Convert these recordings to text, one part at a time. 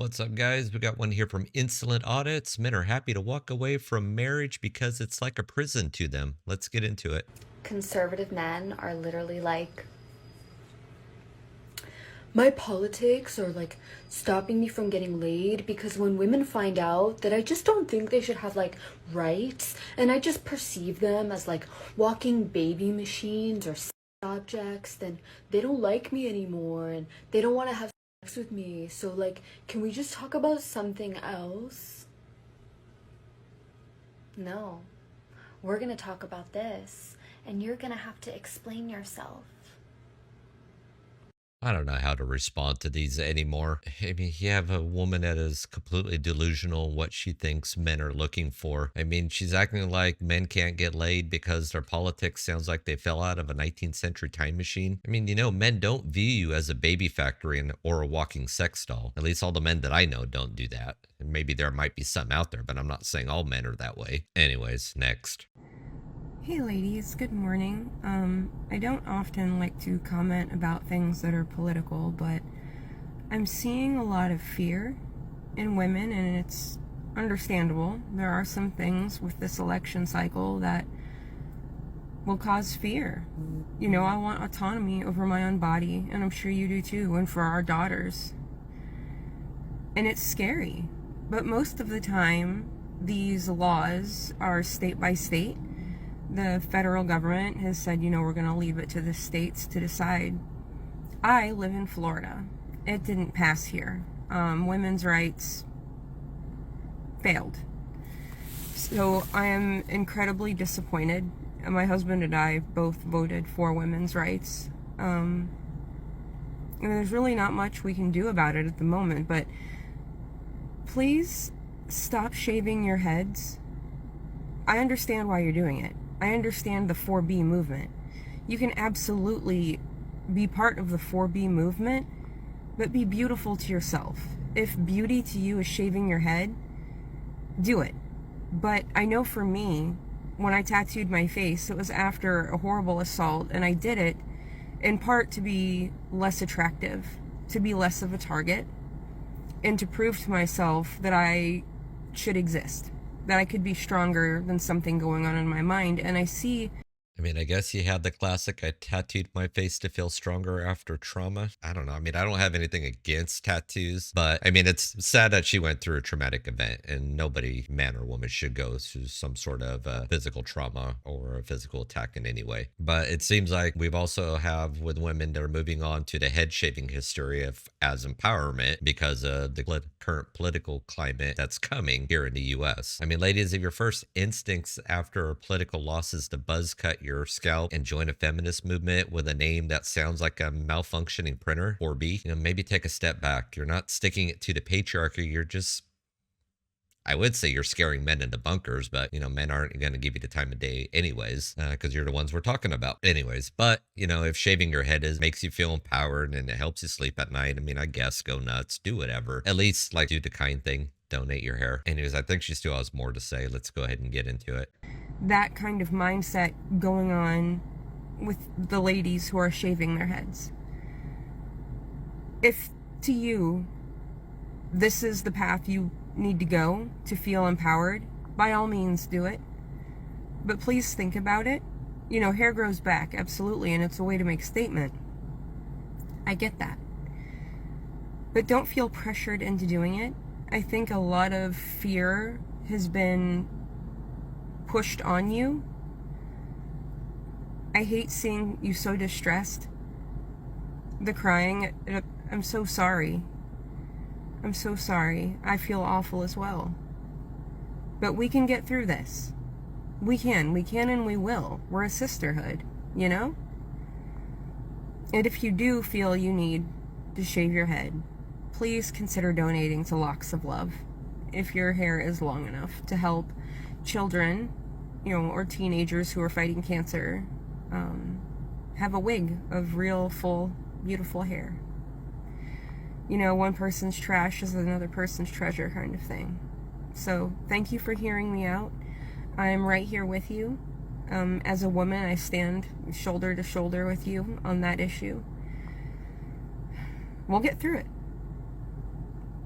What's up, guys? We got one here from Insolent Audits. Men are happy to walk away from marriage because it's like a prison to them. Let's get into it. Conservative men are literally like, my politics are like stopping me from getting laid because when women find out that I just don't think they should have like rights and I just perceive them as like walking baby machines or sex objects, then they don't like me anymore and they don't want to have sex with me. So, like, can we just talk about something else? No, we're gonna talk about this and you're gonna have to explain yourself. I don't know how to respond to these anymore. I mean, you have a woman that is completely delusional what she thinks men are looking for. I mean, she's acting like men can't get laid because their politics sounds like they fell out of a 19th century time machine. I mean, men don't view you as a baby factory or a walking sex doll. At least all the men that I know don't do that. And maybe there might be some out there, but I'm not saying all men are that way. Anyways, next. Hey ladies, good morning. I don't often like to comment about things that are political, but I'm seeing a lot of fear in women, and it's understandable. There are some things with this election cycle that will cause fear. I want autonomy over my own body, and I'm sure you do too, and for our daughters. And it's scary. But most of the time, these laws are state by state. The federal government has said, we're going to leave it to the states to decide. I live in Florida. It didn't pass here. Women's rights failed. So I am incredibly disappointed. My husband and I both voted for women's rights. And there's really not much we can do about it at the moment, but please stop shaving your heads. I understand why you're doing it. I understand the 4B movement. You can absolutely be part of the 4B movement, but be beautiful to yourself. If beauty to you is shaving your head, do it. But I know for me, when I tattooed my face, it was after a horrible assault, and I did it in part to be less attractive, to be less of a target, and to prove to myself that I should exist, that I could be stronger than something going on in my mind. And I guess you had the classic, I tattooed my face to feel stronger after trauma. I don't know. I don't have anything against tattoos, but it's sad that she went through a traumatic event, and nobody, man or woman, should go through some sort of physical trauma or a physical attack in any way. But it seems like we've also have with women that are moving on to the head shaving hysteria as empowerment because of the current political climate that's coming here in the US. Ladies, if your first instincts after political losses to buzz cut your scalp and join a feminist movement with a name that sounds like a malfunctioning printer or maybe take a step back. You're not sticking it to the patriarchy. You're just, I would say you're scaring men into bunkers, but men aren't going to give you the time of day anyways, because you're the ones we're talking about anyways. But if shaving your head makes you feel empowered and it helps you sleep at night, I guess go nuts, do whatever. At least do the kind thing, donate your hair. Anyways, I think she still has more to say. Let's go ahead and get into it. that kind of mindset going on with the ladies who are shaving their heads. If to you this is the path you need to go to feel empowered, by all means do it. But please think about it. Hair grows back, absolutely, and it's a way to make a statement. I get that. But don't feel pressured into doing it. I think a lot of fear has been pushed on you. I hate seeing you so distressed. The crying, I'm so sorry. I'm so sorry. I feel awful as well. But we can get through this. We can and we will. We're a sisterhood, And if you do feel you need to shave your head, please consider donating to Locks of Love if your hair is long enough to help children, or teenagers who are fighting cancer, have a wig of real, full, beautiful hair. One person's trash is another person's treasure kind of thing. So thank you for hearing me out. I'm right here with you. As a woman, I stand shoulder to shoulder with you on that issue. We'll get through it.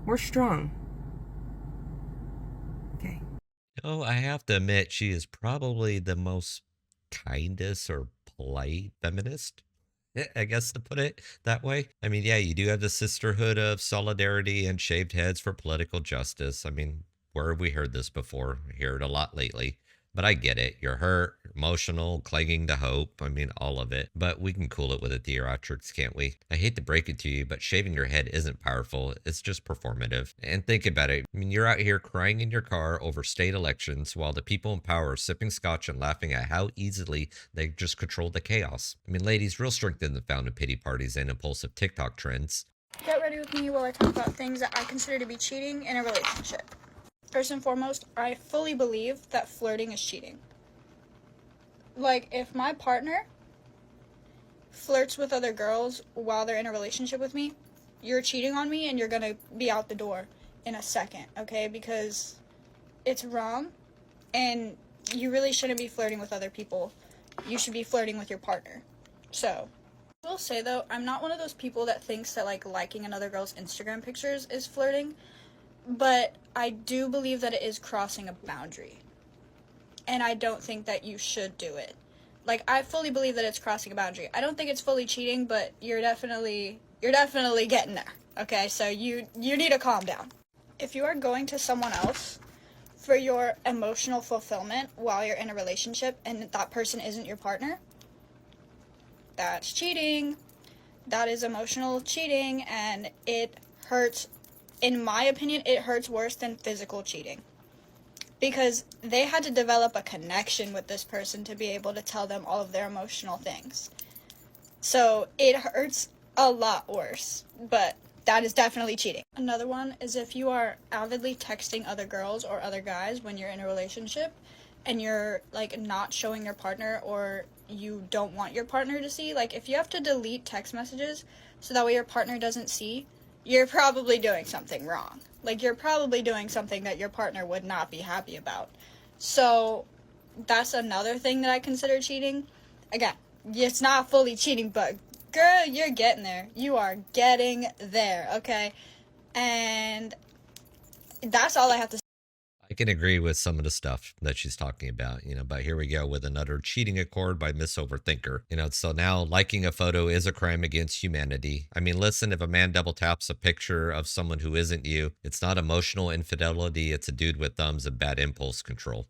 We're strong. Okay. Oh, I have to admit, she is probably the most kindest or polite feminist, I guess, to put it that way. I mean, yeah, you do have the sisterhood of solidarity and shaved heads for political justice. I mean, where have we heard this before? I hear it a lot lately. But I get it. You're hurt, emotional, clinging to hope. I mean, all of it. But we can cool it with a theatrics, can't we? I hate to break it to you, but shaving your head isn't powerful. It's just performative. And think about it. I mean, you're out here crying in your car over state elections while the people in power are sipping scotch and laughing at how easily they just control the chaos. I mean, ladies, real strength isn't found in pity parties and impulsive TikTok trends. Get ready with me while I talk about things that I consider to be cheating in a relationship. First and foremost, I fully believe that flirting is cheating. Like, if my partner flirts with other girls while they're in a relationship with me, you're cheating on me and you're gonna be out the door in a second, okay? Because it's wrong and you really shouldn't be flirting with other people. You should be flirting with your partner. So, I will say though, I'm not one of those people that thinks that like liking another girl's Instagram pictures is flirting. But I do believe that it is crossing a boundary. And I don't think that you should do it. Like, I fully believe that it's crossing a boundary. I don't think it's fully cheating, but you're definitely getting there. Okay, so you need to calm down. If you are going to someone else for your emotional fulfillment while you're in a relationship and that person isn't your partner, that's cheating. That is emotional cheating, and it hurts. In my opinion, it hurts worse than physical cheating. Because they had to develop a connection with this person to be able to tell them all of their emotional things. So it hurts a lot worse, but that is definitely cheating. Another one is if you are avidly texting other girls or other guys when you're in a relationship and you're like not showing your partner or you don't want your partner to see. Like, if you have to delete text messages so that way your partner doesn't see, you're probably doing something wrong. Like, you're probably doing something that your partner would not be happy about. So that's another thing that I consider cheating. Again, it's not fully cheating, but girl, you're getting there. You are getting there, okay? And that's all I have to say. I can agree with some of the stuff that she's talking about, but here we go with another cheating accord by Miss Overthinker. So now liking a photo is a crime against humanity. I mean, listen, if a man double taps a picture of someone who isn't you, it's not emotional infidelity, it's a dude with thumbs and bad impulse control.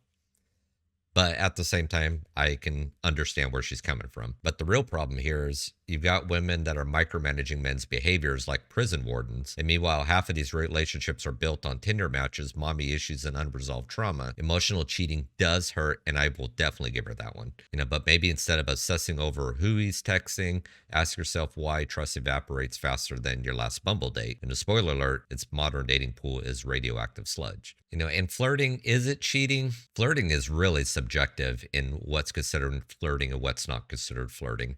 But at the same time, I can understand where she's coming from. But the real problem here is you've got women that are micromanaging men's behaviors like prison wardens. And meanwhile, half of these relationships are built on Tinder matches, mommy issues, and unresolved trauma. Emotional cheating does hurt, and I will definitely give her that one. But maybe instead of obsessing over who he's texting, ask yourself why trust evaporates faster than your last Bumble date. And a spoiler alert, its modern dating pool is radioactive sludge. And flirting, is it cheating? Flirting is really subjective in what's considered flirting and what's not considered flirting.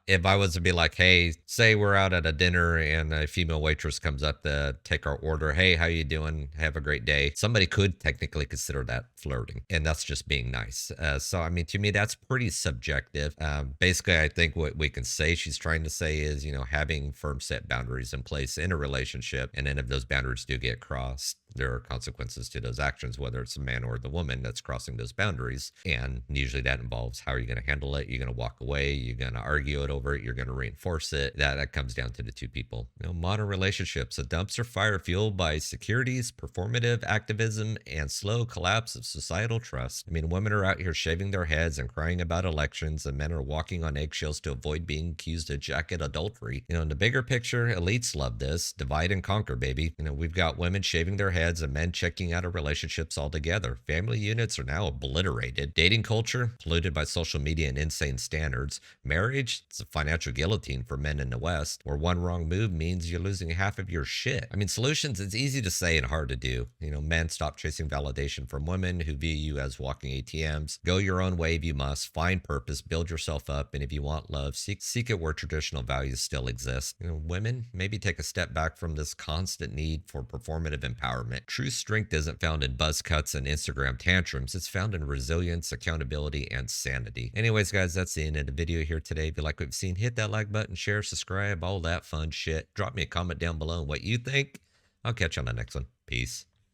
If I was to be like, hey, say we're out at a dinner and a female waitress comes up to take our order. Hey, how you doing? Have a great day. Somebody could technically consider that flirting, and that's just being nice. So, I mean, to me, that's pretty subjective. Basically, I think what we can say she's trying to say is, having firm set boundaries in place in a relationship. And then if those boundaries do get crossed, there are consequences to those actions, whether it's the man or the woman that's crossing those boundaries. And usually that involves how are you going to handle it? You're going to walk away. You're going to argue it over it. You're going to reinforce it. That comes down to the two people. Modern relationships, a dumpster fire fueled by securities, performative activism, and slow collapse of societal trust. I mean, women are out here shaving their heads and crying about elections, and men are walking on eggshells to avoid being accused of jacket adultery. In the bigger picture, elites love this. Divide and conquer, baby. We've got women shaving their heads and men checking out of relationships altogether. Family units are now obliterated. Dating culture polluted by social media and insane standards. Marriage, it's a financial guillotine for men in the West, where one wrong move means you're losing half of your shit. I mean, solutions, it's easy to say and hard to do. Men, stop chasing validation from women who view you as walking ATMs. Go your own way if you must. Find purpose, build yourself up, and if you want love, seek it where traditional values still exist. Women, maybe take a step back from this constant need for performative empowerment. True strength isn't found in buzz cuts and Instagram tantrums. It's found in resilience, accountability, and sanity. Anyways, guys, that's the end of the video here today. If you like what you've seen, hit that like button, share, subscribe, all that fun shit. Drop me a comment down below on what you think. I'll catch you on the next one. Peace.